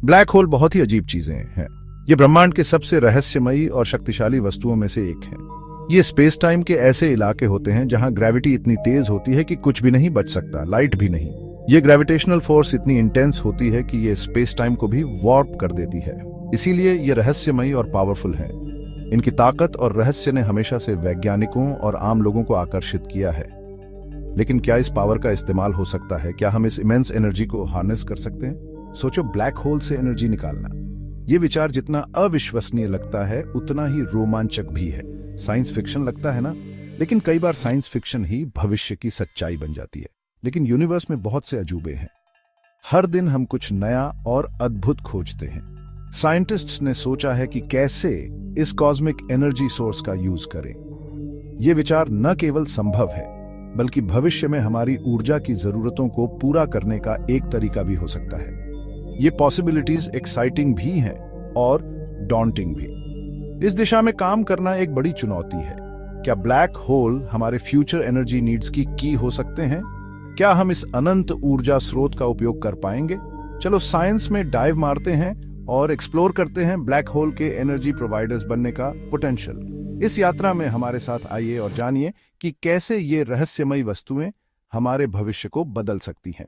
Black hole बहुत ही अजीब चीजें हैं। ये ब्रह्मांड के सबसे रहस्यमयी और शक्तिशाली वस्तुओं में से एक है। ये स्पेस टाइम के ऐसे इलाके होते हैं जहां ग्रेविटी इतनी तेज होती है कि कुछ भी नहीं बच सकता, लाइट भी नहीं। ये ग्रेविटेशनल फोर्स इतनी इंटेंस होती है कि ये स्पेस टाइम को भी वॉर्प कर देती है। इसीलिए ये रहस्यमयी और पावरफुल है। इनकी ताकत और रहस्य ने हमेशा से वैज्ञानिकों और आम लोगों को आकर्षित किया है। लेकिन क्या इस पावर का इस्तेमाल हो सकता है? क्या हम इस इमेंस एनर्जी को हार्नेस कर सकते हैं? सोचो, ब्लैक होल से एनर्जी निकालना। ये विचार जितना अविश्वसनीय लगता है उतना ही रोमांचक भी है। साइंस फिक्शन लगता है ना, लेकिन कई बार साइंस फिक्शन ही भविष्य की सच्चाई बन जाती है। लेकिन यूनिवर्स में बहुत से अजूबे हैं। हर दिन हम कुछ नया और अद्भुत खोजते हैं। साइंटिस्ट्स ने सोचा है कि कैसे इस कॉस्मिक एनर्जी सोर्स का यूज करें। यह विचार न केवल संभव है, बल्कि भविष्य में हमारी ऊर्जा की जरूरतों को पूरा करने का एक तरीका भी हो सकता है। ये पॉसिबिलिटीज एक्साइटिंग भी हैं और डॉन्टिंग भी। इस दिशा में काम करना एक बड़ी चुनौती है। क्या ब्लैक होल हमारे फ्यूचर एनर्जी नीड्स की हो सकते हैं? क्या हम इस अनंत ऊर्जा स्रोत का उपयोग कर पाएंगे? चलो साइंस में डाइव मारते हैं और एक्सप्लोर करते हैं ब्लैक होल के एनर्जी प्रोवाइडर्स बनने का पोटेंशियल। इस यात्रा में हमारे साथ आइए और जानिए कि कैसे ये रहस्यमयी वस्तुएं हमारे भविष्य को बदल सकती हैं।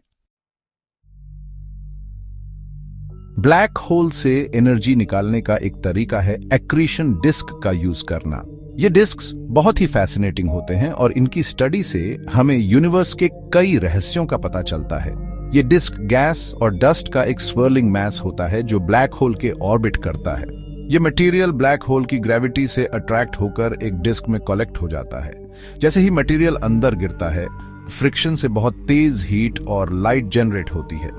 ब्लैक होल से एनर्जी निकालने का एक तरीका है एक्रीशन डिस्क का यूज करना। ये डिस्क्स बहुत ही फैसिनेटिंग होते हैं और इनकी स्टडी से हमें यूनिवर्स के कई रहस्यों का पता चलता है। ये डिस्क गैस और डस्ट का एक स्वर्लिंग मैस होता है जो ब्लैक होल के ऑर्बिट करता है। ये मटेरियल ब्लैक होल की ग्रेविटी से अट्रैक्ट होकर एक डिस्क में कलेक्ट हो जाता है। जैसे ही मटेरियल अंदर गिरता है, फ्रिक्शन से बहुत तेज हीट और लाइट जनरेट होती है।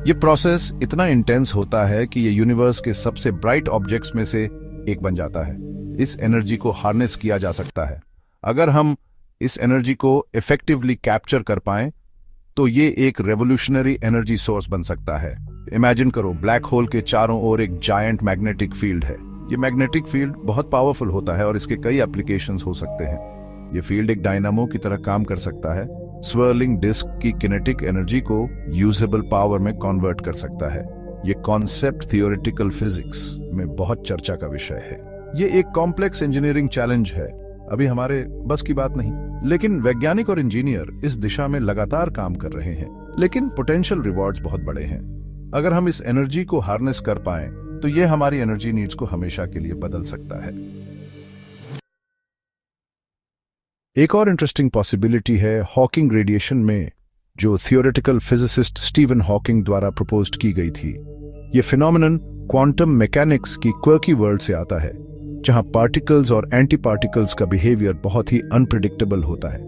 ये प्रोसेस इतना इंटेंस होता है कि ये यूनिवर्स के सबसे ब्राइट ऑब्जेक्ट्स में से एक बन जाता है। इस एनर्जी को हार्नेस किया जा सकता है। अगर हम इस एनर्जी को इफेक्टिवली कैप्चर कर पाएं, तो ये एक रेवोल्यूशनरी एनर्जी सोर्स बन सकता है। इमेजिन करो, ब्लैक होल के चारों ओर एक जायंट मैग्नेटिक फील्ड है। ये मैग्नेटिक फील्ड बहुत पावरफुल होता है और इसके कई एप्लीकेशंस हो सकते हैं। ये फील्ड एक डायनामो की तरह काम कर सकता है। स्वर्लिंग डिस्क की किनेटिक एनर्जी को यूजेबल पावर में कन्वर्ट कर सकता है। ये कॉन्सेप्ट थियोरेटिकल फिजिक्स में बहुत चर्चा का विषय है। ये एक कॉम्प्लेक्स इंजीनियरिंग चैलेंज है, अभी हमारे बस की बात नहीं। लेकिन वैज्ञानिक और इंजीनियर इस दिशा में लगातार काम कर रहे हैं। लेकिन पोटेंशियल रिवॉर्ड्स बहुत बड़े हैं। अगर हम इस एनर्जी को हार्नेस कर पाएं, तो ये हमारी एनर्जी नीड्स को हमेशा के लिए बदल सकता है। एक और इंटरेस्टिंग पॉसिबिलिटी है हॉकिंग रेडिएशन में, जो थियोरेटिकल फिजिसिस्ट स्टीवन हॉकिंग द्वारा प्रपोज्ड की गई थी। ये फिनोमेनन क्वांटम मैकेनिक्स की क्वर्की वर्ल्ड से आता है, जहां पार्टिकल्स और एंटी पार्टिकल्स का बिहेवियर बहुत ही अनप्रिडिक्टेबल होता है।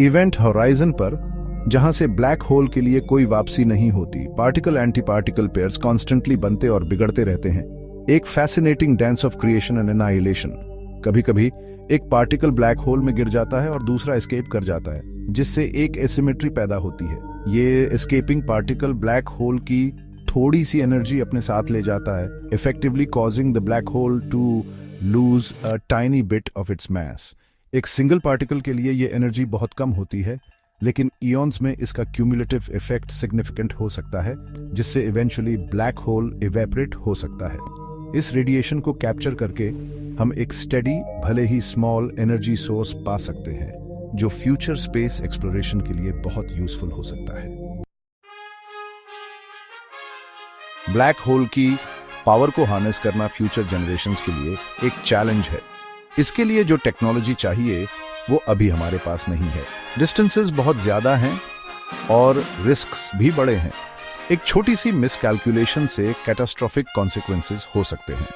इवेंट होराइजन पर, जहां से ब्लैक होल के लिए कोई वापसी नहीं होती, particle anti particle pairs constantly बनते और बिगड़ते रहते हैं। एक fascinating dance of creation and annihilation. कभी कभी एक पार्टिकल ब्लैक होल में गिर जाता है और दूसरा एस्केप कर जाता है, जिससे एक एसिमेट्री पैदा होती है। ये एस्केपिंग पार्टिकल ब्लैक होल की थोड़ी सी एनर्जी अपने साथ ले जाता है, effectively causing the black hole to lose a tiny bit of its mass. एक सिंगल पार्टिकल के लिए ये एनर्जी बहुत कम होती है, लेकिन इयॉन्स में इसका क्यूमुलेटिव इफेक्ट सिग्निफिकेंट हो सकता है, जिससे इवेंचुअली ब्लैक होल इवेपोरेट हो सकता है। इस रेडिएशन को कैप्चर करके हम एक स्टेडी, भले ही स्मॉल एनर्जी सोर्स पा सकते हैं, जो फ्यूचर स्पेस एक्सप्लोरेशन के लिए बहुत यूजफुल हो सकता है। ब्लैक होल की पावर को हार्नेस करना फ्यूचर जनरेशंस के लिए एक चैलेंज है। इसके लिए जो टेक्नोलॉजी चाहिए वो अभी हमारे पास नहीं है। डिस्टेंसेस बहुत ज्यादा हैं और रिस्क्स भी बड़े हैं। एक छोटी सी मिसकैलकुलेशन से कैटास्ट्रोफिक कॉन्सिक्वेंसेस हो सकते हैं।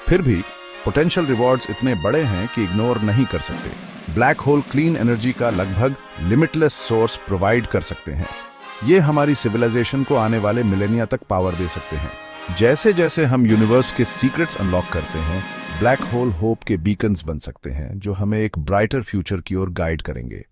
फिर भी पोटेंशियल रिवॉर्ड्स इतने बड़े हैं कि इग्नोर नहीं कर सकते। ब्लैक होल क्लीन एनर्जी का लगभग लिमिटलेस सोर्स प्रोवाइड कर सकते हैं। ये हमारी सिविलाइजेशन को आने वाले मिलेनिया तक पावर दे सकते हैं। जैसे जैसे हम यूनिवर्स के सीक्रेट्स अनलॉक करते हैं, ब्लैक होल होप के बीकन्स बन सकते हैं, जो हमें एक ब्राइटर फ्यूचर की ओर गाइड करेंगे।